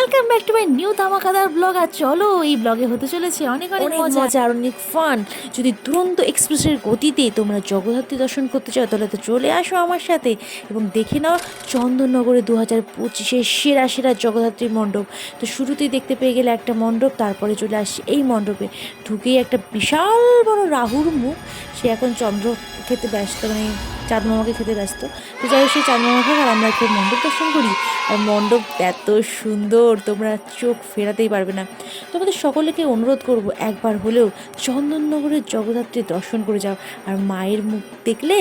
Welcome back to my new ধামাকাদার blog. আর চলো এই ব্লগে হতে চলেছে অনেক অনেক মজা আর অনেক ফান। যদি দুরন্ত এক্সপ্রেসের গতিতে তোমরা জগদ্ধাত্রী দর্শন করতে চাও তাহলে তো চলে আসো আমার সাথে এবং দেখে নাও চন্দননগরে 2025-এর সেরা সেরা জগদ্ধাত্রীর মণ্ডপ। তো শুরুতেই দেখতে পেয়ে গেলে একটা মণ্ডপ, তারপরে চলে আসছে এই মণ্ডপে। ঢুকেই একটা বিশাল বড় রাহুর মুখ, সে এখন চন্দ্র খেতে ব্যস্ত, মানে চাঁদ মামাকে খেতে ব্যস্ত। তো যাই হোক, সেই চাঁদ মামা খাক আর আমরা একটু মণ্ডপ দর্শন করি। আর মণ্ডপ এত সুন্দর তোমরা চোখ ফেরাতেই পারবে না। তোমাদের সকলকে অনুরোধ করব একবার হলেও চন্দননগরের জগদ্ধাত্রী দর্শন করে যাও। আর মায়ের মুখ দেখলে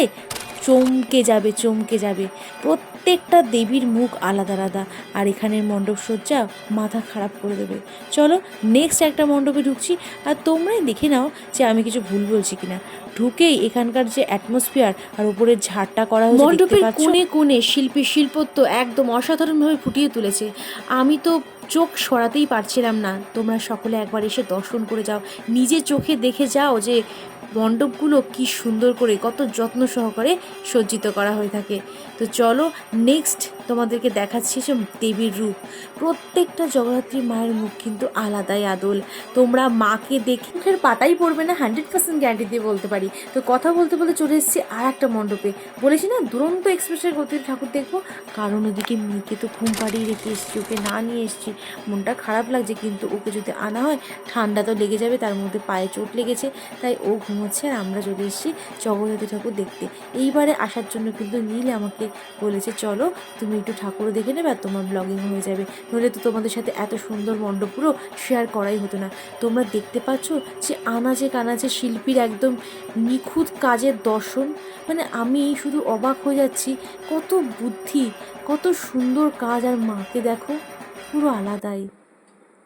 চমকে যাবে, চমকে যাবে। প্রত্যেকটা দেবীর মুখ আলাদা আলাদা, আর এখানের মণ্ডপ সজ্জা মাথা খারাপ করে দেবে। চলো নেক্সট একটা মণ্ডপে ঢুকছি, আর তোমরাই দেখে নাও যে আমি কিছু ভুল বলছি কিনা। ঢুকেই এখানকার যে অ্যাটমসফিয়ার আর উপরের ঝাড়টা করা হয়েছে, মণ্ডপের কোণে কোণে শিল্পী শিল্পত্ব একদম অসাধারণভাবে ফুটিয়ে তুলেছে। আমি তো চোখ সরাতেই পারছিলাম না। তোমরা সকলে একবার এসে দর্শন করে যাও, নিজে চোখে দেখে যাও যে মণ্ডপগুলো কি সুন্দর করে, কত যত্ন সহকারে সজ্জিত করা হয়ে থাকে। তো চলো নেক্সট তোমাদেরকে দেখাচ্ছি সে দেবীর রূপ। প্রত্যেকটা জগদ্ধাত্রী মায়ের মুখ কিন্তু আলাদাই আদল। তোমরা মাকে দেখে মুখের পাতাই পড়বে না, 100% গ্যারান্টি দিয়ে বলতে পারি। তো কথা বলতে বলতে চলে এসেছি আর একটা মণ্ডপে। বলেছি না দুরন্ত এক্সপ্রেসের গতির ঠাকুর দেখবো, কারণ ওদিকে মেয়েকে তো ঘুম পাড়িয়ে রেখে এসেছি, ওকে না নিয়ে এসেছি। মনটা খারাপ লাগছে, কিন্তু ওকে যদি আনা হয় ঠান্ডা তো লেগে যাবে, তার মধ্যে পায়ে চোট লেগেছে, তাই ও ঘুমোচ্ছে আর আমরা চলে এসেছি জগদ্ধাত্রী ঠাকুর দেখতে। এইবারে আসার জন্য কিন্তু নীল আমাকে বলেছে চলো তুমি একটু ঠাকুরও দেখে নেবে আর তোমার ব্লগিং হয়ে যাবে, নইলে তো তোমাদের সাথে এত সুন্দর মণ্ডপগুলো শেয়ার করাই হতো না। তোমরা দেখতে পাচ্ছ যে আনাচে কানাচে শিল্পীর একদম নিখুঁত কাজের দর্শন, মানে আমি শুধু অবাক হয়ে যাচ্ছি। কত বুদ্ধি, কত সুন্দর কাজ। আর মাকে দেখো পুরো আলাদাই।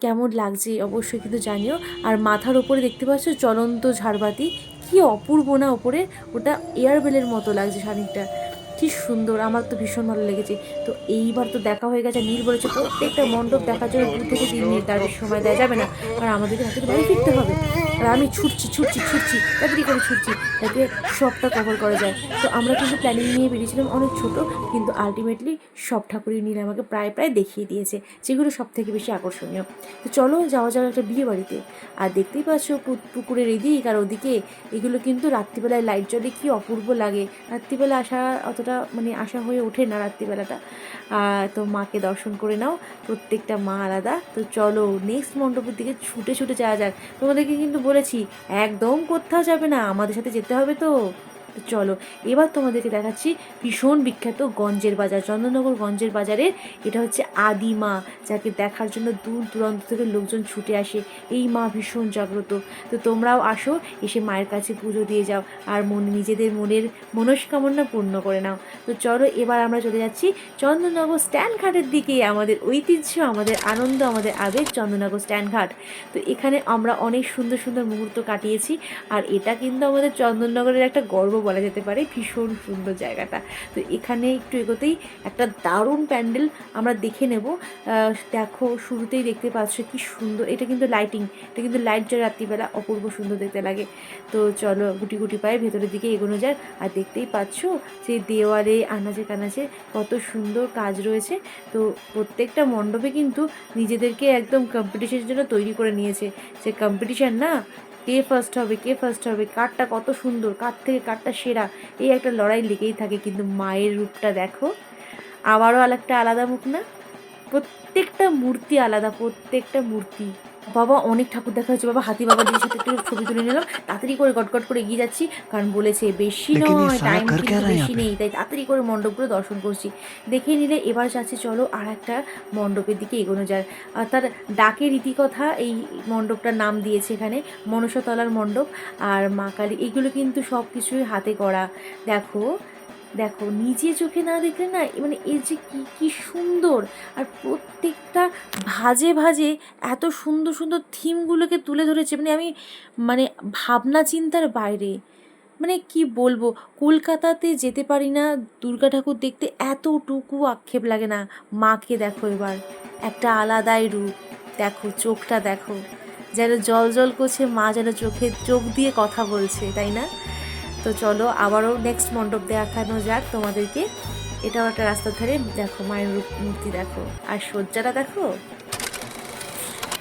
কেমন লাগছে অবশ্যই কিন্তু জানিও। আর মাথার ওপরে দেখতে পাচ্ছ জ্বলন্ত ঝাড়বাতি, কি অপূর্ব না ওপরে, ওটা এয়ারবেলের মতো লাগছে খানিকটা, কি সুন্দর। আমার তো ভীষণ ভালো লেগেছে। তো এইবার তো দেখা হয়ে গেছে। নীল বলেছে প্রত্যেকটা মণ্ডপ দেখার জন্য 2 থেকে 3 মিনিট, তার বেশি সময় দেওয়া যাবে না, আর আমাদেরকে হাতের বাড়ি ফিরতে হবে। আর আমি ছুটছি ছুটছি ছুটছি, তাড়াতাড়ি করে ছুটছি যাতে সবটা কভার করা যায়। তো আমরা কিন্তু প্ল্যানিং নিয়ে বেরিয়েছিলাম অনেক ছোট, কিন্তু আলটিমেটলি সব ঠাকুরই নীল আমাকে প্রায় প্রায় দেখিয়ে দিয়েছে, যেগুলো সব থেকে বেশি আকর্ষণীয়। তো চলো যাওয়া যাওয়া একটা বিয়ে বাড়িতে। আর দেখতেই পাচ্ছ পুকুরের এদিক আর ওদিকে, এগুলো কিন্তু রাত্রিবেলায় লাইট জ্বলে কি অপূর্ব লাগে। রাত্রিবেলা আসা অতটা মানে আসা হয়ে ওঠে না রাত্রিবেলাটা। তো মাকে দর্শন করে নাও, প্রত্যেকটা মা আলাদা। তো চলো নেক্সট মণ্ডপের দিকে ছুটে ছুটে যাওয়া যাক। তোমাদেরকে কিন্তু বলেছি একদম কোথাও যাবে না, আমাদের সাথে যেতে হবে। তো চলো এবার তোমাদেরকে দেখাচ্ছি ভীষণ বিখ্যাত গঞ্জের বাজার, চন্দননগর গঞ্জের বাজারের। এটা হচ্ছে আদি মা, যাকে দেখার জন্য দূর দূরান্ত থেকে লোকজন ছুটে আসে। এই মা ভীষণ জাগ্রত। তো তোমরাও আসো, এসে মায়ের কাছে পুজো দিয়ে যাও আর নিজেদের মনের মনস্কামনা পূর্ণ করে নাও। তো চলো এবার আমরা চলে যাচ্ছি চন্দননগর স্ট্যান্ড ঘাটের দিকে। আমাদের ঐতিহ্য, আমাদের আনন্দ, আমাদের আবেগ চন্দননগর স্ট্যান্ড ঘাট। তো এখানে আমরা অনেক সুন্দর সুন্দর মুহূর্ত কাটিয়েছি, আর এটা কিন্তু আমাদের চন্দননগরের একটা গর্ব বলা যেতে পারে। ভীষণ সুন্দর জায়গাটা। তো এখানে একটু এগোতেই একটা দারুণ প্যান্ডেল আমরা দেখে নেব। দেখো শুরুতেই দেখতে পাচ্ছ কি সুন্দর, এটা কিন্তু লাইটিং, এটা কিন্তু লাইট জ্বলে রাত্রিবেলা, অপূর্ব সুন্দর দেখতে লাগে। তো চলো গুটি গুটি পায়ে ভেতরের দিকে এগোনো যায়। আর দেখতেই পাচ্ছ যে দেওয়ালে আনাচে কানাচে কত সুন্দর কাজ রয়েছে। তো প্রত্যেকটা মণ্ডপে কিন্তু নিজেদেরকে একদম কম্পিটিশনের জন্য তৈরি করে নিয়েছে। যে কম্পিটিশান না, কে ফার্স্ট হবে, কে ফার্স্ট হবে, কারটা কত সুন্দর, কার থেকে কারটা সেরা, এই একটা লড়াই লেগেই থাকে। কিন্তু মায়ের রূপটা দেখো, আবারও আরেকটা আলাদা মুখ না, প্রত্যেকটা মূর্তি আলাদা, প্রত্যেকটা মূর্তি। বাবা অনেক ঠাকুর দেখা হচ্ছে বাবা, হাতি বাবা দিদির সাথে একটু ছবি তুলে নিলাম, তাড়াতাড়ি করে গটগট করে এগিয়ে যাচ্ছি, কারণ বলেছে বেশি নয়, টাইম কিন্তু বেশি নেই, তাই তাড়াতাড়ি করে মণ্ডপগুলো দর্শন করছি। দেখে নিলে এবার যাচ্ছে চলো আর একটা মণ্ডপের দিকে এগোনো যায়। আর তার ডাকের রীতিকথা এই মণ্ডপটার নাম দিয়েছে এখানে মনসাতলার মণ্ডপ। আর মা কালী, এগুলো কিন্তু সব কিছুই হাতে করা। দেখো দেখো নিজে চোখে না দেখলে না, মানে এর যে কী কী সুন্দর। আর প্রত্যেকটা ভাজে ভাজে এত সুন্দর সুন্দর থিমগুলোকে তুলে ধরেছে, মানে আমি মানে ভাবনা চিন্তার বাইরে। মানে কি বলবো, কলকাতাতে যেতে পারি না দুর্গা ঠাকুর দেখতে, এতটুকু আক্ষেপ লাগে না। মাকে দেখো এবার, একটা আলাদাই রূপ। দেখো চোখটা দেখো, যেন জল জল করছে, মা যেন চোখ দিয়ে কথা বলছে, তাই না? তো চলো আবারও নেক্সট মণ্ডপ দেখানো যাক তোমাদেরকে। এটাও একটা রাস্তার ধারে, দেখো মায়ের মূর্তি দেখো, আর সজ্জাটা দেখো,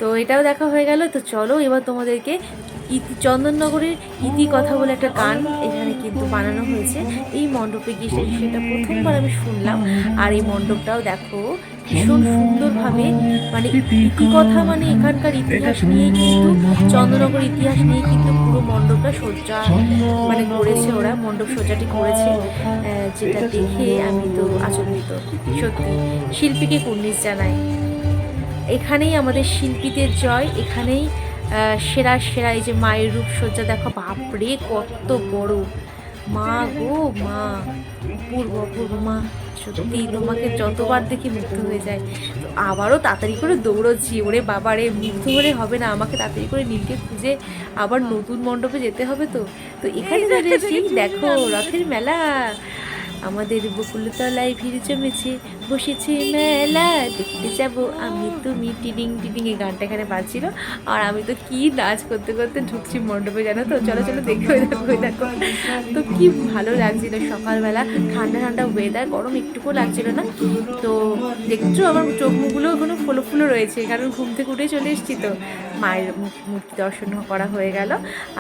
তো এটাও দেখা হয়ে গেল। তো চলো এবার তোমাদেরকে চন্দননগরের ইতি কথা বলে একটা গান এখানে কিন্তু বানানো হয়েছে এই মণ্ডপে গিয়ে, সেটা প্রথমবার আমি শুনলাম। আর এই মণ্ডপটাও দেখো ভীষণ সুন্দরভাবে, মানে ইতি কথা মানে এখানকার ইতিহাস নিয়ে কিন্তু, চন্দননগর ইতিহাস নিয়ে কিন্তু পুরো মণ্ডপটা সজ্জা মানে করেছে ওরা, মণ্ডপ সজ্জাটি করেছে, যেটা দেখে আমি তো আচমবিত। সত্যি শিল্পীকে কুর্নিশ জানাই। এখানেই আমাদের শিল্পীদের জয়, এখানেই সেরা সেরা। এই যে মায়ের রূপসজ্জা দেখো, বাপরে কত বড় মা গো মা, অপূর্ব অপূর্ব মা। সত্যি তোমাকে যতবার দেখি মুগ্ধ হয়ে যায়। তো আবারও তাড়াতাড়ি করে দৌড়চ্ছি, ওরে বাবারে মুগ্ধ হলে হবে না, আমাকে তাড়াতাড়ি করে নীলকে খুঁজে আবার নতুন মণ্ডপে যেতে হবে। তো তো এখানে চলেছি, দেখো রথের মেলা, আমাদের বকুলতলায় ভিড় জমেছে, বসেছে মেলা, দেখতে যাব আমি তুমি, টিডিং টিডিং এই গানটা এখানে বাজছিল। আর আমি তো কি নাচ করতে করতে ঢুকছি মণ্ডপে, জানো তো। চলো চলো দেখো দেখো দেখো। তো কি ভালো লাগছিল সকালবেলা, ঠান্ডা ঠান্ডা ওয়েদার, গরম একটুকু লাগছিল না। তো দেখছো আমার চোখ মুখগুলো এখনো ফুলো ফুলো রয়েছে, কারণ ঘুম থেকে উঠে চলে এসেছি। তো মায়ের মূর্তি দর্শন করা হয়ে গেল।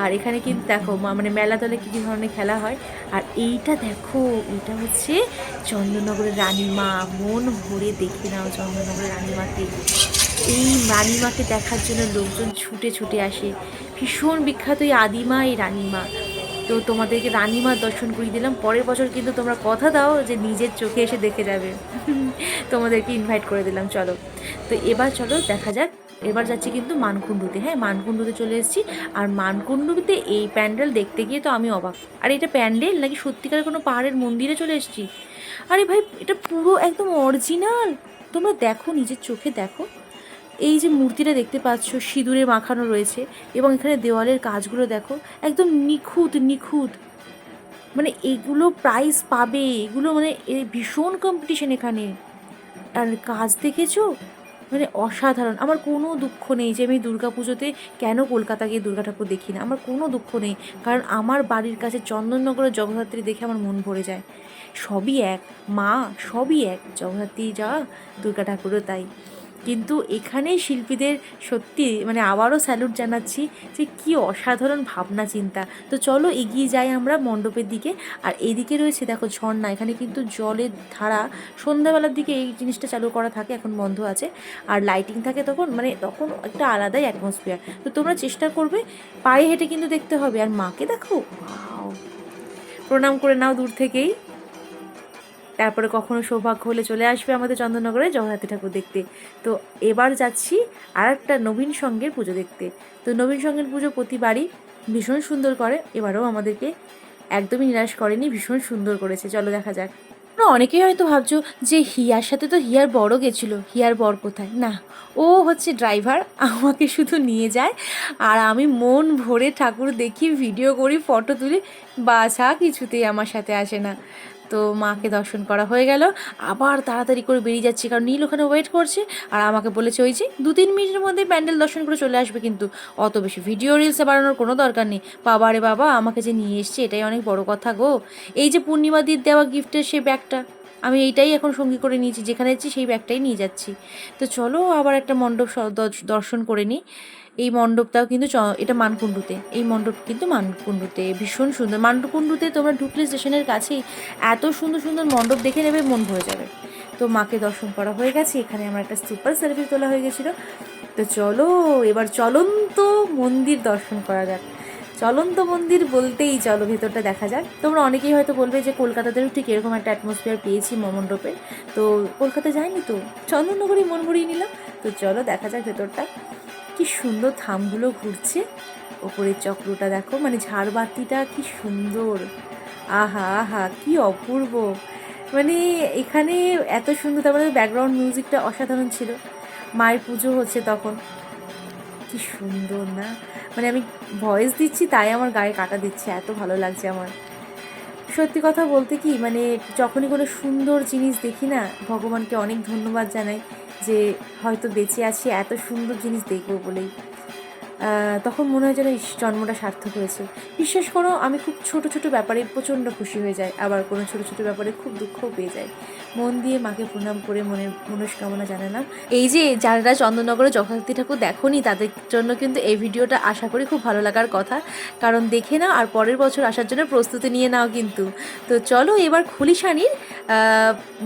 আর এখানে কিন্তু দেখো মানে মেলাতলে কী কী ধরনের খেলা হয়। আর এইটা দেখো, এটা হচ্ছে চন্দননগরের রানীমা। মন ভরে দেখে নাও চন্দননগরের রানীমাকে। এই রানীমাকে দেখার জন্য লোকজন ছুটে ছুটে আসে, ভীষণ বিখ্যাত এই আদিমা এই রানীমা। তো তোমাদেরকে রানীমার দর্শন করিয়ে দিলাম। পরের বছর কিন্তু তোমরা কথা দাও যে নিজের চোখে এসে দেখে যাবে। তোমাদেরকে ইনভাইট করে দিলাম। চলো তো এবার চলো দেখা যাক, এবার যাচ্ছি কিন্তু মানকুণ্ডুতে। হ্যাঁ, মানকুণ্ডুতে চলে এসেছি। আর মানকুণ্ডুতে এই প্যান্ডেল দেখতে গিয়ে তো আমি অবাক। আর এটা প্যান্ডেল নাকি সত্যিকারের কোনো পাহাড়ের মন্দিরে চলে এসেছি? আরে ভাই, এটা পুরো একদম অরিজিনাল। তোমরা দেখো, নিজের চোখে দেখো। এই যে মূর্তিটা দেখতে পাচ্ছ, সিঁদুরে মাখানো রয়েছে, এবং এখানে দেওয়ালের কাজগুলো দেখো, একদম নিখুঁত নিখুঁত। মানে এগুলো প্রাইজ পাবে, এগুলো মানে ভীষণ কম্পিটিশন এখানে। আর কাজ দেখেছো, মানে অসাধারণ। আমার কোনো দুঃখ নেই যে আমি দুর্গাপুজোতে কেন কলকাতা গিয়ে দুর্গা ঠাকুর দেখি না, আমার কোনো দুঃখ নেই। কারণ আমার বাড়ির কাছে চন্দননগরের জগদ্ধাত্রী দেখে আমার মন ভরে যায়। সবই এক মা, সবই এক, জগদ্ধাত্রী যা, দুর্গা ঠাকুরও তাই। কিন্তু এখানে শিল্পীদের সত্যি মানে আবারও স্যালুট জানাচ্ছি, যে কি অসাধারণ ভাবনা চিন্তা। তো চলো এগিয়ে যাই আমরা মণ্ডপের দিকে। আর এদিকে রয়েছে দেখো ঝর্ণা, এখানে কিন্তু জলের ধারা, সন্ধ্যাবেলার দিকে এই জিনিসটা চালু করা থাকে, এখন বন্ধ আছে। আর লাইটিং থাকে তখন, মানে তখন একটা আলাদাই অ্যাটমসফিয়ার। তো তোমরা চেষ্টা করবে, পায়ে হেঁটে কিন্তু দেখতে হবে। আর মাকে দেখো, প্রণাম করে নাও দূর থেকেই। তারপরে কখনো সৌভাগ্য হলে চলে আসবে আমাদের চন্দননগরে জগদ্ধাত্রী ঠাকুর দেখতে। তো এবার যাচ্ছি আর একটা নবীন সঙ্গের পুজো দেখতে। তো নবীন সঙ্গের পুজো প্রতিবারই ভীষণ সুন্দর করে, এবারেও আমাদেরকে একদমই নিরাশ করেনি, ভীষণ সুন্দর করেছে। চলো দেখা যাক। অনেকেই হয়তো ভাবছো যে হিয়ার সাথে তো হিয়ার বড় গেছিলো, হিয়ার বর কোথায়? না, ও হচ্ছে ড্রাইভার, আমাকে শুধু নিয়ে যায়। আর আমি মন ভরে ঠাকুর দেখি, ভিডিও করি, ফটো তুলি, বাছা কিছুতেই আমার সাথে আসে না। তো মাকে দর্শন করা হয়ে গেল, আবার তাড়াতাড়ি করে বেরিয়ে যাচ্ছি, কারণ নীল ওখানে ওয়েট করছে। আর আমাকে বলেছে ওই যে 2-3 মিনিটের মধ্যে প্যান্ডেল দর্শন করে চলে আসবে, কিন্তু অত বেশি ভিডিও রিলসে বাড়ানোর কোনো দরকার নেই। বাবা রে বাবা, আমাকে যে নিয়ে এসছে এটাই অনেক বড় কথা গো। এই যে পূর্ণিমাদির দেওয়া গিফটের সেই ব্যাগটা, আমি এইটাই এখন সঙ্গী করে নিয়েছি, যেখানে যাচ্ছি সেই ব্যাগটাই নিয়ে যাচ্ছি। তো চলো আবার একটা মণ্ডপ দর্শন করে নিই। এই মণ্ডপটাও কিন্তু এটা মানকুণ্ডুতে, এই মণ্ডপ কিন্তু মানকুণ্ডুতে ভীষণ সুন্দর। মানকুণ্ডুতে তোমরা ঢুকলে স্টেশনের কাছেই এত সুন্দর সুন্দর মণ্ডপ দেখে নেবে, মন ভরে যাবে। তো মাকে দর্শন করা হয়ে গেছে, এখানে আমার একটা সুপার সেলফি তোলা হয়ে গেছিলো। তো চলো এবার চলন্ত মন্দির দর্শন করা যাক। চলন্ত মন্দির বলতেই চলো ভেতরটা দেখা যাক। তোমরা অনেকেই হয়তো বলবে যে কলকাতাতেও ঠিক এরকম একটা অ্যাটমসফিয়ার পেয়েছি মণ্ডপে। তো কলকাতা যাইনি, তো চন্দননগরেই মন ভরিয়ে নিলাম। তো চলো দেখা যাক ভেতরটা। কি সুন্দর থামগুলো ঘুরছে, ওপরের চক্রটা দেখো, মানে ঝাড়বাতিটা কি সুন্দর, আহা আহা কি অপূর্ব। মানে এখানে এত সুন্দর, তারপরে ব্যাকগ্রাউন্ড মিউজিকটা অসাধারণ ছিল। মায়ের পুজো হচ্ছে তখন, কি সুন্দর না, মানে আমি ভয়েস দিচ্ছি তাই আমার গায়ে কাটা দিচ্ছে, এত ভালো লাগছে আমার। সত্যি কথা বলতে কি, মানে যখনই কোনো সুন্দর জিনিস দেখি না, ভগবানকে অনেক ধন্যবাদ জানাই যে হয়তো বেঁচে আছি এত সুন্দর জিনিস দেখবো বলেই। তখন মনে হয় যেন জন্মটা সার্থক হয়েছে। বিশ্বাস করো, আমি খুব ছোট ছোট ব্যাপারে প্রচণ্ড খুশি হয়ে যাই, আবার কোনো ছোট ছোট ব্যাপারে খুব দুঃখও পেয়ে যাই। মন দিয়ে মাকে প্রণাম করে মনের মনস্কামনা জানালাম। এই যে যারা চন্দননগরে জগদ্ধাত্রী ঠাকুর দেখোনি, তাদের জন্য কিন্তু এই ভিডিওটা আশা করি খুব ভালো লাগার কথা, কারণ দেখে নাও আর পরের বছর আসার জন্য প্রস্তুতি নিয়ে নাও কিন্তু। তো চলো এবার খুলিশানির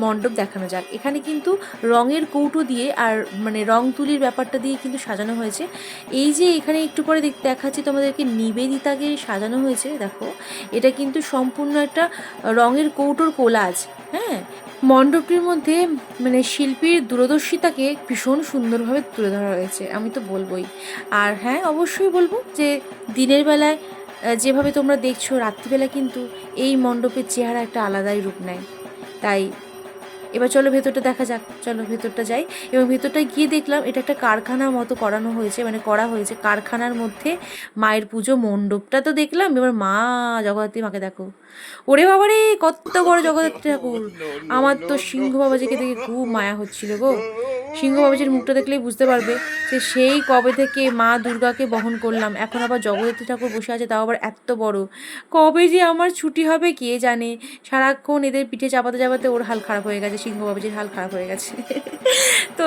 মণ্ডপ দেখানো যাক। এখানে কিন্তু রঙের কৌটো দিয়ে আর মানে রং তুলির ব্যাপারটা দিয়ে কিন্তু সাজানো হয়েছে। এই যে এখানে একটু পরে দেখাচ্ছি তোমাদেরকে নিবেদিতাকে সাজানো হয়েছে, দেখো এটা কিন্তু সম্পূর্ণ একটা রঙের কৌটোর কোলাজ। হ্যাঁ, মণ্ডপটির মধ্যে মানে শিল্পীর দূরদর্শিতাকে ভীষণ সুন্দরভাবে তুলে ধরা হয়েছে, আমি তো বলবোই। আর হ্যাঁ, অবশ্যই বলবো যে দিনের বেলায় যেভাবে তোমরা দেখছো, রাত্রিবেলা কিন্তু এই মণ্ডপের চেহারা একটা আলাদাই রূপ নেয়। তাই এবার চলো ভেতরটা দেখা যাক, চলো ভেতরটা যাই। এবং ভেতরটায় গিয়ে দেখলাম এটা একটা কারখানার মতো করানো হয়েছে, মানে করা হয়েছে কারখানার মধ্যে মায়ের পুজো মণ্ডপটা তো দেখলাম। এবার মা জগদ্ধাত্রী মাকে দেখো, ওরে বাবারে কত বড় জগদ্ধাত্রী ঠাকুর! আমার তো সিংহ বাবাজিকে দেখে খুব মায়া হচ্ছিল গো। সিংহ বাবাজির মুখটা দেখলেই বুঝতে পারবে যে সেই কবে থেকে মা দুর্গাকে বহন করলাম, এখন আবার জগদ্ধাত্রী ঠাকুর বসে আছে, তাও আবার এত বড়। কবে যে আমার ছুটি হবে কে জানে। সারাক্ষণ এদের পিঠে চাপাতে চাপাতে ওর হাল খারাপ হয়ে গেছে, সিংহ বাবাজির হাল খারাপ হয়ে গেছে। তো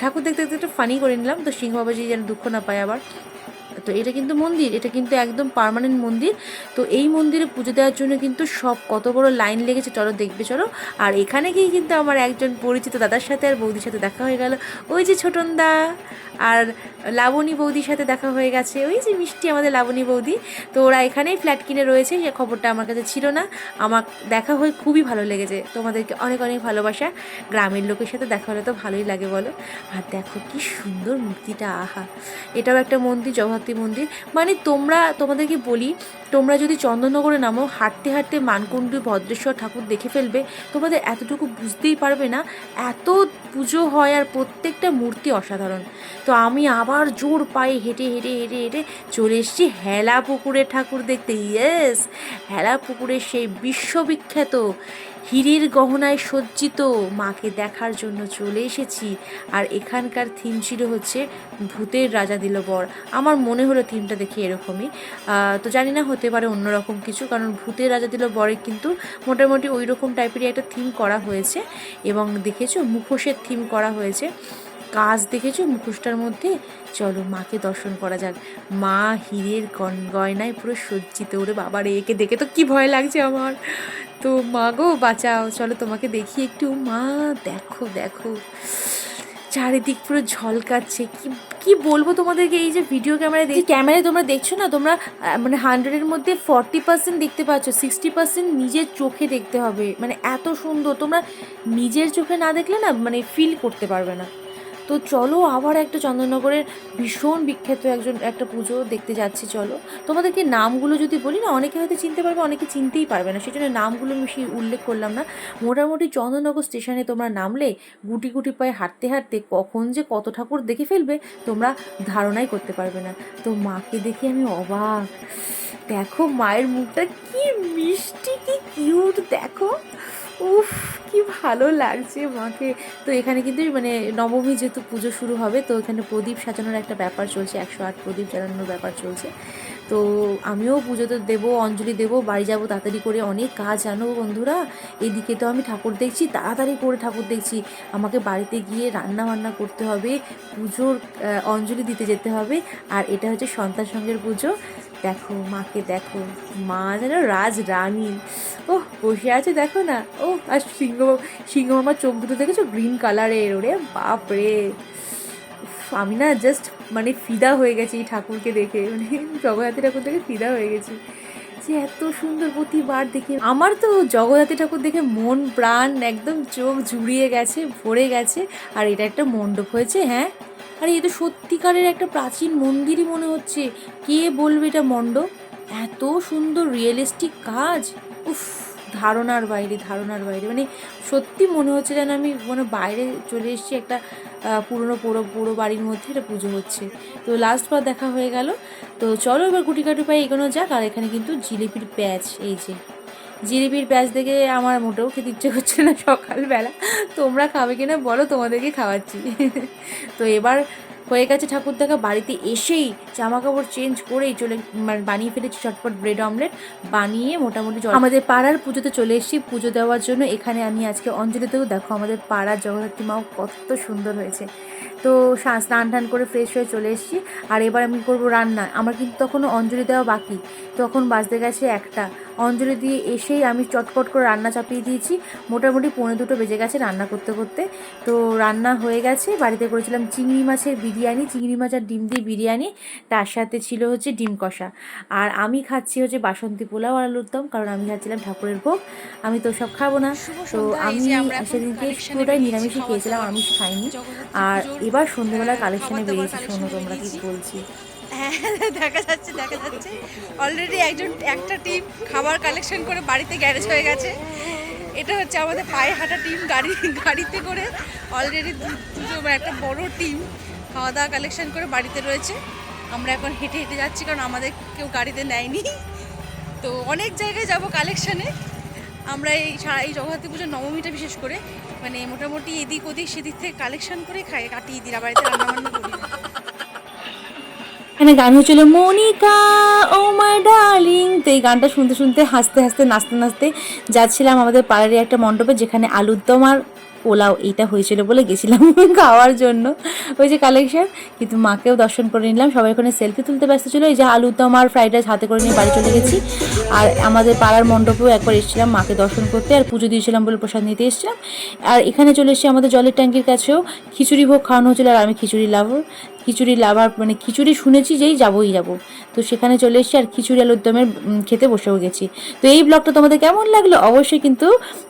ঠাকুর দেখতে দেখতে একটু ফানি করে নিলাম, তো সিংহ বাবাজি যেন দুঃখ না পায় আবার। তো এটা কিন্তু মন্দির, এটা কিন্তু একদম পার্মানেন্ট মন্দির। তো এই মন্দিরে পুজো দেওয়ার জন্য কিন্তু সব কত বড় লাইন লেগেছে, চলো দেখবে চলো। আর এখানে গিয়ে কিন্তু আমার একজন পরিচিত দাদার সাথে আর বৌদির সাথে দেখা হয়ে গেল, ওই যে ছোটনদা। আর লাবণী বৌদির সাথে দেখা হয়ে গেছে, ওই যে মিষ্টি আমাদের লাবণী বৌদি। তো ওরা এখানেই ফ্ল্যাট কিনে রয়েছে, সে খবরটা আমার কাছে ছিল না। আমার দেখা হয়ে খুবই ভালো লেগেছে, তোমাদেরকে অনেক অনেক ভালোবাসা। গ্রামের লোকের সাথে দেখা হলে তো ভালোই লাগে বলো। আর দেখো কি সুন্দর মূর্তিটা, আহা! এটাও একটা মন্দির, জগদ্ধাত্রী মন্দির। মানে তোমাদেরকে বলি, তোমরা যদি চন্দননগরে নামো, হাঁটতে হাঁটতে মানকুণ্ডু ভদ্রেশ্বর ঠাকুর দেখে ফেলবে, তোমাদের এতটুকু বুঝতেই পারবে না এত পুজো হয়, আর প্রত্যেকটা মূর্তি অসাধারণ। তো আমি আবার জোর পায়ে হেঁটে হেঁটে হেঁটে হেঁটে চলে এসেছি হেলা পুকুরের ঠাকুর দেখতে। ইয়েস, হেলা পুকুরের সেই বিশ্ববিখ্যাত হীরের গহনায় সজ্জিত মাকে দেখার জন্য চলে এসেছি। আর এখানকার থিম ছিল হচ্ছে ভূতের রাজা দিল বর। আমার মনে হলো থিমটা দেখে এরকমই, তো জানি না, হতে পারে অন্যরকম কিছু, কারণ ভূতের রাজা দিল বরে কিন্তু মোটামুটি ওই রকম টাইপেরই একটা থিম করা হয়েছে। এবং দেখেছো মুখোশের থিম করা হয়েছে, কাজ দেখেছো মুখোশটার মধ্যে। চলো মাকে দর্শন করা যাক। মা হীরের গয়নায় পুরো সজ্জিত, ওরে বাবার একে দেখে তো কি ভয় লাগছে আমার। তো মা গো বাঁচাও, চলো তোমাকে দেখি একটু। মা দেখো দেখো, চারিদিক পুরো ঝলকাচ্ছে। কি কি বলবো তোমাদেরকে, এই যে ভিডিও ক্যামেরায় তোমরা দেখছো না, তোমরা মানে 100-এর মধ্যে 40% দেখতে পাচ্ছ, 60% নিজের চোখে দেখতে হবে। মানে এত সুন্দর, তোমরা নিজের চোখে না দেখলে না মানে ফিল করতে পারবে না। তো চলো আবার একটা চন্দননগরের ভীষণ বিখ্যাত একটা পুজো দেখতে যাচ্ছি। চলো তোমাদেরকে নামগুলো যদি বলি না, অনেকে হয়তো চিনতে পারবে, অনেকে চিনতেই পারবে না, সেই জন্য নামগুলো বেশি উল্লেখ করলাম না। মোটামুটি চন্দননগর স্টেশনে তোমরা নামলে গুটি গুটি পায়ে হাঁটতে হাঁটতে কখন যে কত ঠাকুর দেখে ফেলবে তোমরা ধারণাই করতে পারবে না। তো মাকে দেখে আমি অবাক, দেখো মায়ের মুখটা কি মিষ্টি, কি কিউট, দেখো উফ কি ভালো লাগছে মাকে। তো এখানে কিন্তু মানে নবমী যেহেতু পুজো শুরু হবে, তো এখানে প্রদীপ সাজানোর একটা ব্যাপার চলছে, 108 প্রদীপ জ্বালানোর ব্যাপার চলছে। তো আমিও পুজোতে দেবো, অঞ্জলি দেবো, বাড়ি যাবো তাড়াতাড়ি করে, অনেক কাজ জানো বন্ধুরা। এদিকে তো আমি ঠাকুর দেখছি, তাড়াতাড়ি করে ঠাকুর দেখছি, আমাকে বাড়িতে গিয়ে রান্না বান্না করতে হবে, পুজোর অঞ্জলি দিতে যেতে হবে। আর এটা হচ্ছে সন্তান সঙ্গের পুজো। দেখো মাকে দেখো, মা যেন রাজ রানী, ও বসে আছে দেখো না। ও আর সিংহ মামার চোখ দুটো দেখেছো গ্রিন কালারের, ওরে বাপ রে! আমি না জাস্ট মানে ফিদা হয়ে গেছি এই ঠাকুরকে দেখে, মানে জগদ্ধাত্রী ঠাকুর দেখে ফিদা হয়ে গেছি, যে এত সুন্দর প্রতিবার দেখে। আমার তো জগদ্ধাত্রী ঠাকুর দেখে মন প্রাণ একদম চোখ জুড়িয়ে গেছে, ভরে গেছে। আর এটা একটা মণ্ডপ হয়েছে, হ্যাঁ, আরে এ তো সত্যিকারের একটা প্রাচীন মন্দিরই মনে হচ্ছে। কে বলবে এটা মণ্ডপ? এত সুন্দর রিয়েলিস্টিক কাজ, উফ, ধারণার বাইরে, ধারণার বাইরে। মানে সত্যি মনে হচ্ছে যেন আমি মানে বাইরে চলে এসেছি একটা পুরনো পুরো বাড়ির মধ্যে একটা পুজো হচ্ছে। তো লাস্ট বার দেখা হয়ে গেল। তো চলো এবার গুটিকাটু পায়ে এগোনো যাক। আর এখানে কিন্তু জিলিপির প্যাচ, এই যে জিলিপির প্যাচ দেখে আমার মোটেও খেতে ইচ্ছে করছে না সকালবেলা। তোমরা খাবে কিনা বলো, তোমাদেরকে খাওয়াচ্ছি। তো এবার হয়ে গেছে ঠাকুর দেখা। বাড়িতে এসেই জামা কাপড় চেঞ্জ করেই মানে বানিয়ে ফেলেছি চটপট ব্রেড অমলেট বানিয়ে মোটামুটি আমাদের পাড়ার পুজোতে চলে এসেছি পুজো দেওয়ার জন্য। এখানে আমি আজকে অঞ্জলি দেবো। দেখো আমাদের পাড়ার জগদ্ধাত্রী মাও কত সুন্দর হয়েছে। তো স্নান টান করে ফ্রেশ হয়ে চলে এসেছি। আর এবার আমি করবো রান্না। আমার কিন্তু তখনও অঞ্জলি দেওয়া বাকি, তখন বাজতে গেছে 1টা। অঞ্জলি দিয়ে এসেই আমি চটপট করে রান্না চাপিয়ে দিয়েছি। মোটামুটি 1:45 বেজে গেছে রান্না করতে করতে। তো রান্না হয়ে গেছে। বাড়িতে করেছিলাম চিংড়ি মাছের বিরিয়ানি, চিংড়ি মাছ আর ডিম দিয়ে বিরিয়ানি, তার সাথে ছিল হচ্ছে ডিম কষা। আর আমি খাচ্ছি হচ্ছে বাসন্তী পোলাও আর আলুর দম, কারণ আমি খাচ্ছিলাম ঠাকুরের ভোগ, আমি তো সব খাবো না। তো আমি সেদিনকে পুরোটাই নিরামিষই খেয়েছিলাম, আমিষ খাইনি। আর এবার সন্ধ্যেবেলা কালেকশানে বেরিয়েছি, শোনো তোমরা কি বলছি। হ্যাঁ, দেখা যাচ্ছে অলরেডি একটা টিম খাবার কালেকশন করে বাড়িতে গ্যারেজ হয়ে গেছে। এটা হচ্ছে আমাদের পায়ে হাঁটা টিম, গাড়িতে করে অলরেডি একটা বড় টিম খাওয়া দাওয়া কালেকশন করে বাড়িতে রয়েছে। আমরা এখন হেঁটে হেঁটে যাচ্ছি, কারণ আমাদের কেউ গাড়িতে নেয়নি। তো অনেক জায়গায় যাব কালেকশানে। আমরা এই জগদ্ধাত্রী পুজোর নবমীটা বিশেষ করে মানে মোটামুটি এদিক ওদিক সেদিক থেকে কালেকশন করে কাটিয়ে দিই, বাড়িতে রান্নাবান্না করি না। এখানে গান হচ্ছিল মনিকা ও মাই ডার্লিং। তো এই গানটা শুনতে শুনতে হাসতে হাসতে নাচতে নাচতে যাচ্ছিলাম আমাদের পাড়ারই একটা মণ্ডপে, যেখানে আলুর দম আর পোলাও এইটা হয়েছিল বলে গেছিলাম খাওয়ার জন্য, ওই যে কালেকশন। কিন্তু মাকেও দর্শন করে নিলাম। সবাই ওখানে সেলফি তুলতে ব্যস্ত ছিল। এই যে আলুর দম আর ফ্রাইড রাইস হাতে করে নিয়ে বাড়ি চলে গেছি। আর আমাদের পাড়ার মণ্ডপেও একবার এসেছিলাম মাকে দর্শন করতে, আর পুজো দিয়েছিলাম বলে প্রসাদ নিতে এসেছিলাম। আর এখানে চলে এসেছি আমাদের জলের ট্যাঙ্কির কাছেও, খিচুড়ি ভোগ খাওয়ানো হচ্ছিল। আর আমি খিচুড়ি লাভার মানে খিচুড়ি শুনেছি যেই যাবো। তো সেখানে চলে এসেছি আর খিচুড়ি আলুর দমের খেতে বসেও গেছি। তো এই ব্লগটা তোমাদের কেমন লাগলো অবশ্যই কিন্তু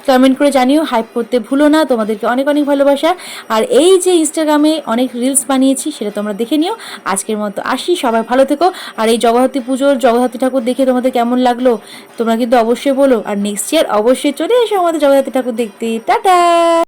কমেন্ট করে জানিও, হাইপ করতে ভুলো না। তোমাদেরকে অনেক অনেক ভালোবাসা। আর এই যে ইনস্টাগ্রামে অনেক রিলস বানিয়েছি সেটা তোমরা দেখে নিও। আজকের মতো আসি, সবাই ভালো থেকো। আর এই জগদ্ধাত্রী ঠাকুর দেখে তোমাদের কেমন লাগলো তোমরা কিন্তু অবশ্যই বলো। আর নেক্সট ইয়ার অবশ্যই চলে এসো আমাদের জগদ্ধাত্রী ঠাকুর দেখতে। টাটা।